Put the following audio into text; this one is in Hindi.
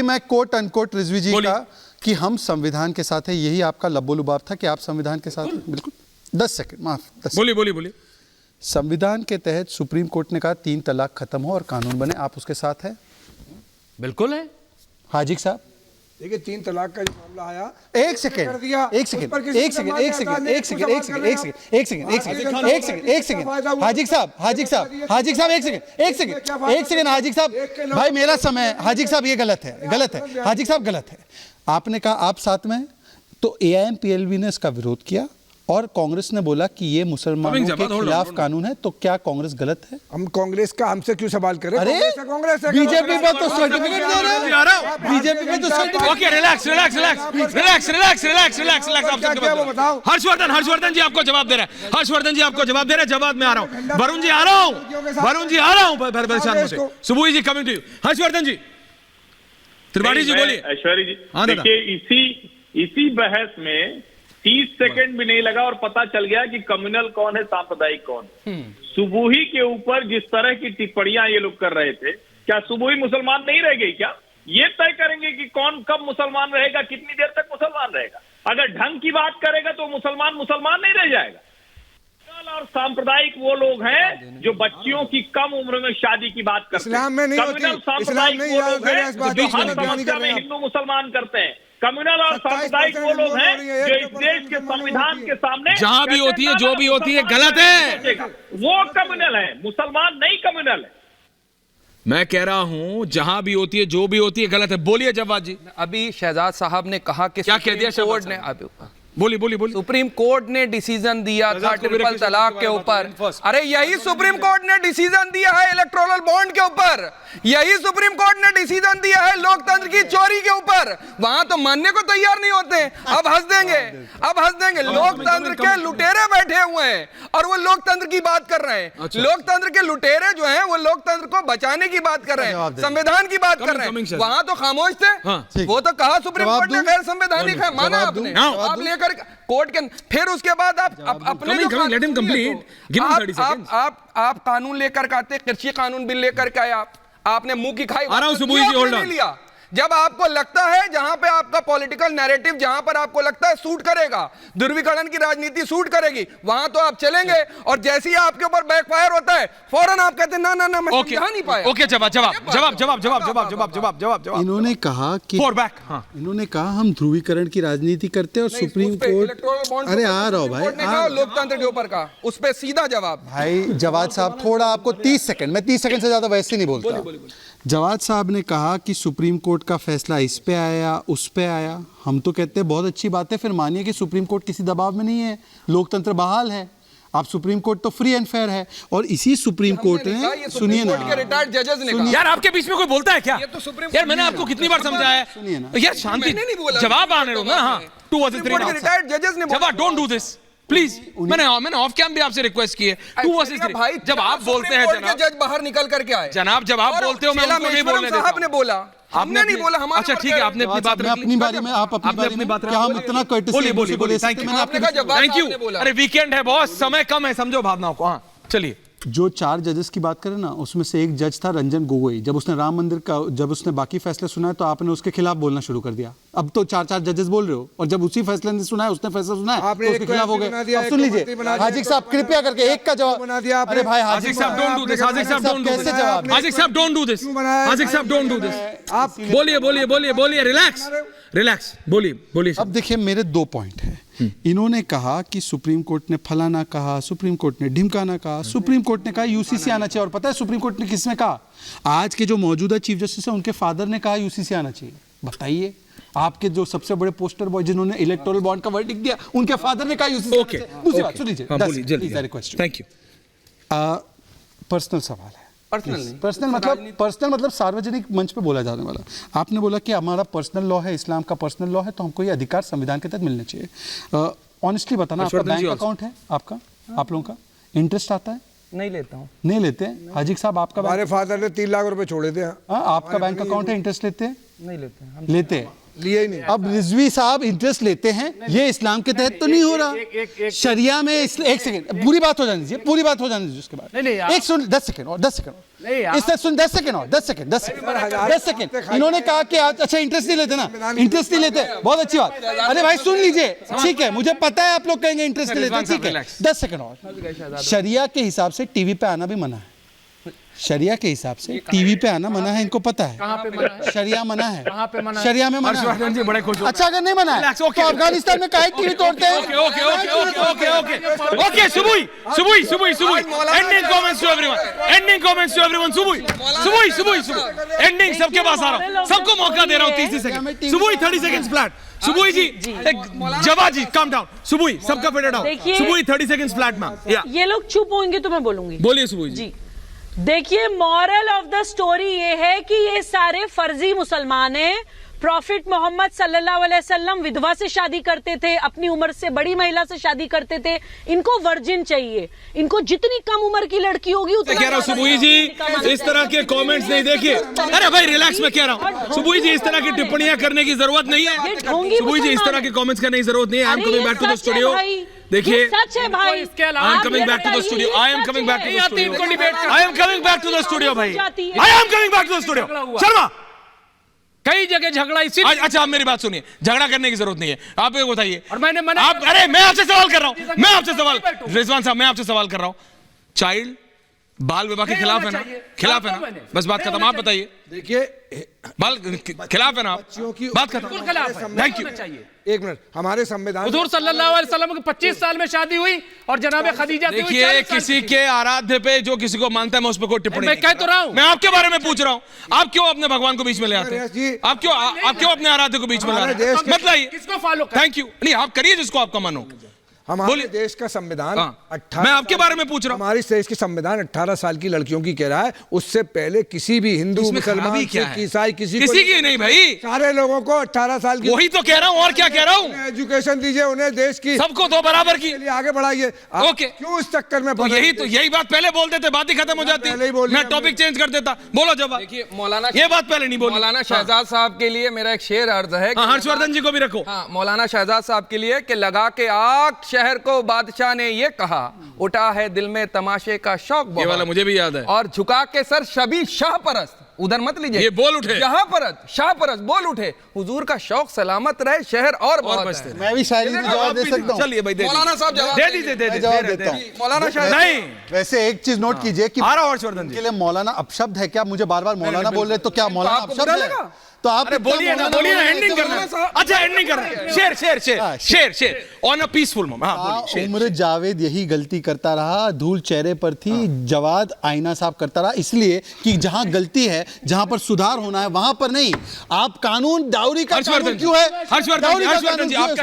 मैं कोट अनकोट रिजवी जी का कि हम संविधान के साथ है, यही आपका लब्बो-लुबाब था कि आप संविधान के साथ हैं? बिल्कुल। 10 सेकंड माफ। बोलिए। संविधान के तहत सुप्रीम कोर्ट ने कहा 3 तलाक खत्म हो और कानून बने, आप उसके साथ हैं? बिल्कुल है। हाजिक साहब देखिए 3 तलाक का जो मामला आया, एक सेकंड हाजिक साहब भाई मेरा समय, हाजिक साहब ये गलत है हाजिक साहब गलत है। आपने कहा आप साथ में हैं, तो AIMPLB ने इसका विरोध किया और कांग्रेस ने बोला कि ये मुसलमानों के खिलाफ कानून है, तो क्या कांग्रेस गलत है? हम कांग्रेस का हमसे क्यों सवाल करें? अरे कांग्रेस है, बीजेपी में तो सर्टिफिकेट दे रहे हो, बीजेपी में तो सर्टिफिकेट। Okay relax. आप हर्षवर्धन जी आपको जवाब दे रहे हैं, जवाब में आ रहा हूँ। वरुण जी आ रहा हूँ परेशान मुझे। सुबोही जी कमिंग टू यू। हर्षवर्धन जी, त्रिपाठी जी बोलिए। ऐश्वर्य जी, देखिए इसी बहस में 30 सेकंड भी नहीं लगा और पता चल गया कि कम्युनल कौन है, सांप्रदायिक कौन। सुबोही के ऊपर जिस तरह की टिप्पणियां ये लोग कर रहे थे, क्या सुबोही मुसलमान नहीं रह गई क्या? ये तय करेंगे कि कौन कब मुसलमान रहेगा, कितनी देर तक मुसलमान रहेगा। अगर ढंग की बात करेगा तो मुसलमान नहीं रह जाएगा। और सांप्रदायिक वो लोग हैं जो बच्चियों की कम उम्र में शादी की बात करते हैं। इस्लाम में नहीं होती, सांप्रदायिक वो लोग हैं जो हर समस्या में हिंदू मुसलमान करते हैं। कम्युनल और सांप्रदायिक वो लोग हैं जो इस देश के संविधान के सामने जहां भी होती है, जो भी होती है, गलत है। वो कम्युनल है, मुसलमान नहीं कम्युनल है। मैं कह रहा हूं जहां भी होती है, जो भी होती है, गलत है। बोलिए जवाब जी। अभी शहजाद साहब ने कहा कि क्या कह दिया कोर्ट ने बोलिए। सुप्रीम कोर्ट ने डिसीजन दिया था ट्रिपल तलाक के ऊपर। अरे यही सुप्रीम कोर्ट ने डिसीजन दिया है इलेक्टोरल बॉन्ड के ऊपर, यही सुप्रीम कोर्ट ने डिसीजन दिया है लोकतंत्र की चोरी के ऊपर। वहां तो मानने को तैयार नहीं होते। अब हंस देंगे। लोकतंत्र के लुटेरे बैठे हुए हैं और वो लोकतंत्र की बात कर रहे हैं। लोकतंत्र के लुटेरे जो हैं वो लोकतंत्र को बचाने की बात कर रहे हैं, संविधान की बात कर रहे हैं। वहां तो खामोश थे। वो तो कहा सुप्रीम कोर्ट ने गैर संवैधानिक है, माना आपने, आप लेकर कोर्ट के। फिर उसके बाद आप अपने आप कानून लेकर के आते, कृषि कानून बिल लेकर के आए, आपने मुंह की खाई लिया। जब आपको लगता है जहां पे आपका पॉलिटिकल नैरेटिव, जहां पर आपको लगता है सूट करेगा, ध्रुवीकरण की राजनीति सूट करेगी, वहां तो आप चलेंगे। और जैसे ही आपके ऊपर बैकफायर होता है फौरन आप कहते हैं ना मैं समझा नहीं पाया। ओके जवाब। इन्होंने कहा कि इन्होंने कहा हम ध्रुवीकरण की राजनीति करते हैं और सुप्रीम कोर्ट। अरे आ रहा हो भाई, लोकतंत्र के ऊपर का उस पर सीधा जवाब। भाई जवाद साहब थोड़ा आपको 30 सेकंड, मैं 30 सेकंड से ज्यादा वैसे नहीं बोलता। जवाद साहब ने कहा कि सुप्रीम कोर्ट का फैसला इस पे आया, उस पे आया। हम तो कहते हैं बहुत अच्छी बात है, फिर मानिए कि सुप्रीम कोर्ट किसी दबाव में नहीं है, लोकतंत्र बहाल है। आप सुप्रीम कोर्ट तो फ्री एंड फेयर है। और इसी सुप्रीम कोर्ट ने, सुनिए ना, रिटायर्ड जजेस ने कहा। यार आपके बीच में कोई बोलता है क्या? यार मैंने आपको कितनी बार समझाया है, सुनिए ना यार शांति, जवाब आने दो ना। हाँ 2 वर्सेस 3 रिटायर्ड जजेस ने जवाब, डोंट डू दिस प्लीज। मैंने ऑफ कैम भी आपसे रिक्वेस्ट की है 2 वर्सेस 3। भाई जब आप बोलते हैं जनाब, जज बाहर निकल करके आए जनाब, जब आप बोलते हो मैं उनको नहीं बोलने देता। साहब ने बोला, हमने नहीं बोला। हमारा अच्छा ठीक है, आपने अपनी बात रख ली। अपनी बारी में आप अपनी बात रख, क्या हम इतना courtesy बोलिए। Thank you. अरे वीकेंड है बॉस, समय कम है, समझो भावनाओं को। हाँ चलिए। जो 4 जजेस की बात करें ना, उसमें से एक जज था रंजन गोगोई। जब उसने राम मंदिर का, जब उसने बाकी फैसले सुनाए तो आपने उसके खिलाफ बोलना शुरू कर दिया। अब तो 4 जजेस बोल रहे हो, और जब उसी फैसले ने सुना है, उसने फैसला सुना है तो उसके खिलाफ हो गए। अब सुन लीजिए हाजिक साहब, कृपया करके एक का जवाब बना दिया। अरे भाई हाजिक साहब डोंट डू दिस, हाजिक साहब डोंट डू दिस, हाजिक साहब डोंट डू दिस, हाजिक साहब डोंट डू दिस। आप बोलिए, रिलैक्स, बोलिए। अब देखिए मेरे 2 पॉइंट हैं। इन्होंने कहा कि सुप्रीम कोर्ट ने फलाना कहा, सुप्रीम कोर्ट ने ढिमकाना कहा, सुप्रीम कोर्ट ने कहा यूसीसी आना चाहिए। और पता है सुप्रीम कोर्ट ने किसने कहा? आज के जो मौजूदा चीफ जस्टिस है उनके फादर ने कहा यूसीसी आना चाहिए। बताइए, आपके जो सबसे बड़े पोस्टर बॉय जिन्होंने इलेक्टोरल बॉन्ड का वर्डिक्ट दिया, उनके फादर ने कहा यूसीसी। ओके, दूसरी बात सुन लीजिए, थैंक यू। पर्सनल सवाल है, पर्सनल मतलब सार्वजनिक मंच पे बोला जाने वाला। आपने बोला कि हमारा पर्सनल लॉ है, इस्लाम का पर्सनल लॉ है, तो हमको ये अधिकार संविधान के तहत मिलने चाहिए। ऑनेस्टली बताना, आपका बैंक अकाउंट है, आपका, आप लोगों का इंटरेस्ट आता है? नहीं लेता हूँ। नहीं लेते हैं? हाजिक साहब आपका, हमारे फादर ने 3 लाख रुपए छोड़े थे। आपका बैंक अकाउंट है, इंटरेस्ट लेते हैं? नहीं लेते हैं। लेते हैं लिए ही नहीं। अब रिजवी साहब इंटरेस्ट लेते हैं, ये इस्लाम के तहत तो नहीं हो रहा। शरिया में एक सेकंड, पूरी बात हो जाने दीजिए, पूरी बात हो जाने दीजिए, उसके बाद एक सुन 10 सेकंड और 10 सेकंड इससे सुन 10 सेकंड और 10 सेकंड 10 सेकंड इन्होंने कहा कि आज अच्छा इंटरेस्ट नहीं लेते ना, इंटरेस्ट नहीं लेते, बहुत अच्छी बात। अरे भाई सुन लीजिए, ठीक है, मुझे पता है आप लोग कहेंगे इंटरेस्ट नहीं लेते, ठीक है, 10 सेकंड और। शरिया के हिसाब से टीवी पे आना भी मना है, शरिया के हिसाब से टीवी पे आना मना है, इनको पता है। कहाँ पे मना है? शरिया मना है, कहाँ पे मना है? शरिया में मना हर्षवर्धन जी बड़े खुश है। अच्छा अगर नहीं मना है तो अफगानिस्तान में काहे टीवी तोड़ते हैं? Okay, Subui. Ending comments to everyone. Subui. Ending सबके पास आ रहा हूँ, सबको मौका दे रहा हूँ 30 सेकंड। सुबुई 30 seconds flat. सुबुई जी, जवाब जी, calm down. सुबुई, सबका फेडर डाउन। देखिए- सुबुई 30 seconds flat मैम। ये लोग चुप होंगे तो मैं बोलूंगी। बोलिए सुबुई जी। देखिए, मॉरल ऑफ द स्टोरी ये है कि ये सारे फर्जी मुसलमान हैं। प्रॉफिट मोहम्मद सल्लल्लाहु अलैहि वसल्लम विधवा से शादी करते थे, अपनी उम्र से बड़ी महिला से शादी करते थे। इनको वर्जिन चाहिए, इनको जितनी कम उम्र की लड़की होगी उतना कह रहा हूँ ज्यादा सुबुई जी, इनका इस तरह के कमेंट्स नहीं देखिए। अरे भाई रिलैक्स में कह रहा हूँ सुबुई जी, इस तरह की टिप्पणियां करने की जरूरत नहीं है। ये ढोंगी सुबुई जी, इस तरह के कमेंट्स करने की जरूरत नहीं है। आई एम अरे कमिंग ये बैक टू द सच है स्टूडियो। भाई, देखिए, ये सच है भाई। इसके अलावा I am आप coming ये back to the बताइए, studio. ये I am such coming back to the है। studio. इनको debate कर- I am coming back to the studio भाई। जाती है। I am coming back to the studio. Sharma, कई जगह झगड़ा इसी अच्छा आप मेरी बात सुनिए, झगड़ा करने की जरूरत नहीं है। आप ये बताइए, और मैंने मना आप अरे मैं आपसे सवाल कर रहा हूं, मैं आपसे सवाल, रिजवान साहब मैं आपसे सवाल कर रहा हूं, चाइल्ड बाल विवाह के खिलाफ है ना? खिलाफ है ना? बस बात खत्म। आप बताइए, देखिए बाल खिलाफ है ना? बच्चियों की बात खत्म। खिलाफ है। Thank you. एक मिनट, हमारे संविधान हुजूर सल्लल्लाहु अलैहि वसल्लम की 25 साल में शादी हुई और जनाब खदीजा से हुई देखिए, 40 साल किसी की। के आराध्य पे जो किसी को मानता है मैं उस पर कोई टिप्पणी मैं नहीं कह कर तो रहा हूं। मैं आपके बारे में पूछ रहा हूं, आप क्यों अपने भगवान को बीच में ले आते नरेश जी, हैं? आप क्यों अपने आराध्य को बीच में हमारे लाते हैं? देश के- मत लाइए। किसको फॉलो कर? Thank you. नहीं, आप करिए जिसको आपका मन हो। हमारे बोलिए। देश का संविधान हाँ, 18 मैं आपके साल- बारे में पूछ रहा हूं। हमारे देश के संविधान 18 साल की लड़कियों की कह रहा है, उससे पहले किसी भी हिंदू इसमें खराबी मुसलमान क्या सिख है? ईसाई किसी की नहीं भाई, सारे लोगों को 18 साल की वही तो कह रहा हूं, और क्या कह रहा हूं? एजुकेशन दीजिए, उन्हें देश की सबको दो बराबर की। के लिए आगे बढ़ाइए। आप ओके। क्यों इस चक्कर में तो पड़ रहे हैं? यही बात पहले बोल देते, बात ही खत्म हो जाती। पहले ही बोल मैं दिया टॉपिक चेंज कर देता। बोलो जवाब। देखिए मौलाना, ये बात पहले नहीं बोली। मौलाना शहजाद साहब के लिए मेरा एक शेर अर्ज है कि- हाँ, हर्षवर्धन जी को भी रखो। हाँ, मौलाना शहजाद साहब के लिए कि लगा के आग शहर को बादशाह ने ये कहा, उठा है दिल में तमाशे का शौक ये बहुत। वाला मुझे भी याद है। और झुका के सर शबी शाह परस्त, उधर मत लीजिए, ये बोल उठे। जहां परस्त शाह परस्त बोल उठे, हुजूर का शौक सलामत रहे, शहर और बहुत बचते है। मैं भी शायरी में जवाब दे सकता हूँ। चलिए भाई, दे मौलाना साहब जवाब दे दीजिए, दे मैं दीजिए। जवाब देता हूँ। मौलाना शाह नहीं, वैसे एक चीज नोट कीजिए कि आ रहा हूं हर्षवर्धन के जी। लिए मौलाना अपशब्द है क्या? मुझे बार बार मौलाना बोल रहे तो क्या मौलाना आपको अपशब्द बुरा है? लगा? तो आप अरे बोलिए ना, बोलिए ना, एंडिंग करना है। अच्छा एंडिंग करना है। शेर ऑन अ पीसफुल मोमेंट। हाँ बोलिए, शेर। उम्र जावेद यही गलती करता रहा, धूल चेहरे पर थी, जवाद आईना साफ करता रहा, इसलिए कि जहां गलती है, जहां पर सुधार होना है वहां पर नहीं। आप कानून डाउरी का कानून क्यों है? हर्षवर्धन डाउरी का जी, कानून क्यों है? आपका